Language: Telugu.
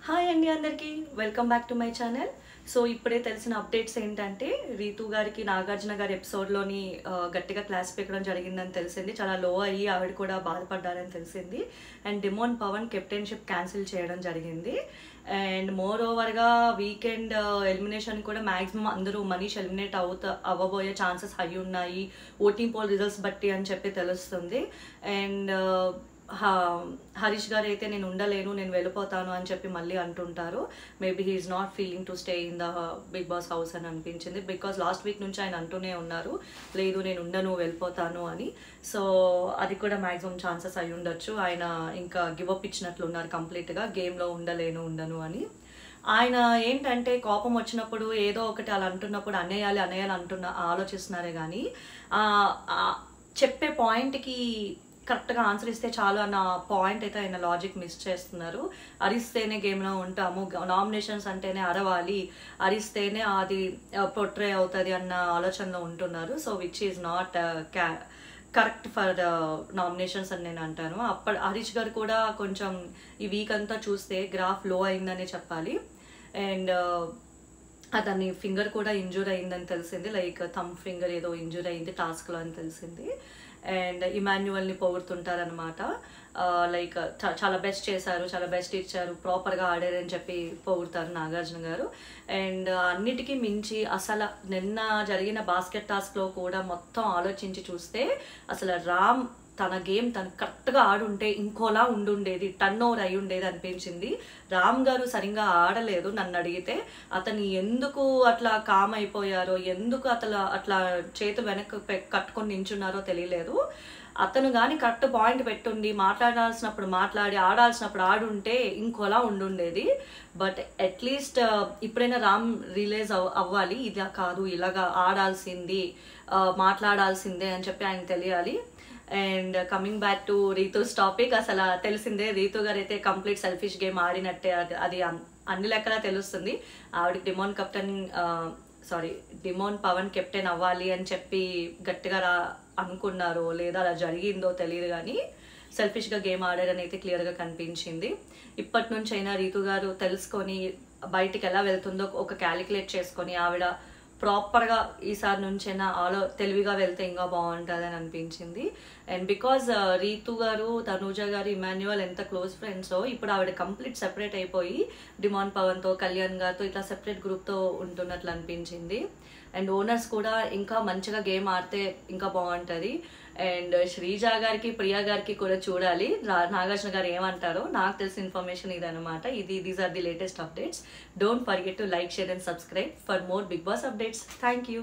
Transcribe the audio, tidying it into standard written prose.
హాయ్ అండి అందరికీ welcome back to my channel. So ఇప్పుడే తెలిసిన అప్డేట్స్ ఏంటంటే రీతు గారికి నాగార్జున గారి ఎపిసోడ్లోని గట్టిగా క్లాస్ పెట్టడం జరిగిందని తెలిసింది. చాలా లో అయ్యి ఆవిడ కూడా బాధపడ్డారని తెలిసింది. And demon Pavan captainship cancel చేయడం జరిగింది. అండ్ మోర్ ఓవర్గా వీకెండ్ ఎలిమినేషన్ కూడా మ్యాక్సిమం అందరూ మనీష్ ఎలిమినేట్ అవ్వబోయే ఛాన్సెస్ హై ఉన్నాయి ఓటింగ్ పోల్ రిజల్ట్స్ బట్టి అని చెప్పి తెలుస్తుంది. అండ్ హరీష్ గారు అయితే నేను ఉండలేను, నేను వెళ్ళిపోతాను అని చెప్పి మళ్ళీ అంటుంటారు. Maybe he is not feeling to stay in the Bigg Boss house అని అనిపించింది. బికాస్ లాస్ట్ వీక్ నుంచి ఆయన అంటూనే ఉన్నారు, లేదు నేను ఉండను వెళ్ళిపోతాను అని. సో అది కూడా మ్యాక్సిమం ఛాన్సెస్ అయి ఉండొచ్చు. ఆయన ఇంకా గివప్ ఇచ్చినట్లున్నారు కంప్లీట్గా, గేమ్లో ఉండను అని. ఆయన ఏంటంటే కోపం వచ్చినప్పుడు ఏదో ఒకటి అలా అంటున్నప్పుడు అనేయాలి ఆలోచిస్తున్నారే కానీ చెప్పే పాయింట్కి కరెక్ట్గా ఆన్సర్ ఇస్తే చాలు అన్న పాయింట్ అయితే ఆయన లాజిక్ మిస్ చేస్తున్నారు. అరిస్తేనే గేమ్లో ఉంటాము, నామినేషన్స్ అంటేనే అరవాలి, అరిస్తేనే అది పోర్ట్రే అవుతుంది అన్న ఆలోచనలో ఉంటున్నారు. So which is not correct for nominations అని నేను అంటాను. హరీష్ గారు కూడా కొంచెం ఈ వీక్ అంతా చూస్తే గ్రాఫ్ లో అయిందనే చెప్పాలి. అండ్ అతని ఫింగర్ కూడా ఇంజూర్ అయిందని తెలిసింది, లైక్ థమ్ ఫింగర్ ఏదో ఇంజూర్ అయింది టాస్క్లో అని తెలిసింది. అండ్ ఇమాన్యువల్ని పొగుడుతుంటారనమాట, లైక్ చాలా బెస్ట్ చేశారు, చాలా బెస్ట్ ఇచ్చారు, ప్రాపర్గా ఆడారని చెప్పి పొగుడుతారు నాగార్జున గారు. అండ్ అన్నిటికీ మించి అసలు నిన్న జరిగిన బాస్కెట్ టాస్క్లో కూడా మొత్తం ఆలోచించి చూస్తే అసలు రామ్ తన గేమ్ తను కరెక్ట్గా ఆడుంటే ఇంకోలా ఉండుండేది, టర్న్ ఓవర్ అయి ఉండేది అనిపించింది. రామ్ గారు సరిగ్గా ఆడలేదు నన్ను అడిగితే. అతను ఎందుకు అట్లా కామ్ అయిపోయారో, ఎందుకు అట్లా చేతులు వెనక్కి కట్టుకొని నించున్నారో తెలియలేదు. అతను కానీ కరెక్ట్ పాయింట్ పెట్టుండి మాట్లాడాల్సినప్పుడు మాట్లాడి ఆడాల్సినప్పుడు ఆడుంటే ఇంకోలా ఉండుండేది. బట్ అట్లీస్ట్ ఇప్పుడైనా రామ్ రిలీజ్ అవ్వాలి, ఇది కాదు ఇలాగా ఆడాల్సింది మాట్లాడాల్సిందే అని చెప్పి ఆయన తెలియాలి. And coming back to Ritu's topic, అసలు తెలిసిందే రీతు గారు అయితే కంప్లీట్ సెల్ఫిష్ గేమ్ ఆడినట్టే, అది అన్ని లెక్కలా తెలుస్తుంది. ఆవిడకి డిమోన్ పవన్ కెప్టెన్ అవ్వాలి అని చెప్పి గట్టిగా అనుకున్నారో లేదా అలా జరిగిందో తెలియదు కానీ సెల్ఫిష్గా గేమ్ ఆడారని అయితే క్లియర్గా కనిపించింది. ఇప్పటి నుంచి అయినా రీతు గారు తెలుసుకొని బయటికి ఎలా వెళ్తుందో ఒక క్యాలిక్యులేట్ చేసుకొని ఆవిడ ప్రాపర్గా ఈసారి నుంచైనా తెలివిగా వెళ్తే ఇంకా బాగుంటుందని అనిపించింది. అండ్ బికాజ్ రీతు గారు, తనూజ గారు, ఇమాన్యువల్ ఎంత క్లోజ్ ఫ్రెండ్సో ఇప్పుడు ఆవిడ కంప్లీట్ సెపరేట్ అయిపోయి డిమాన్ పవన్తో, కళ్యాణ్ గారితో ఇట్లా సెపరేట్ గ్రూప్తో ఉంటున్నట్లు అనిపించింది. అండ్ ఓనర్స్ కూడా ఇంకా మంచిగా గేమ్ ఆడితే ఇంకా బాగుంటుంది. అండ్ శ్రీజ గారికి, ప్రియా గారికి కూడా చూడాలి నాగార్జున గారు ఏమంటారో. నాకు తెలిసిన ఇన్ఫర్మేషన్ ఇదనమాట. These are the latest updates. Don't forget to like, share and subscribe for more Bigg Boss updates. Thank you.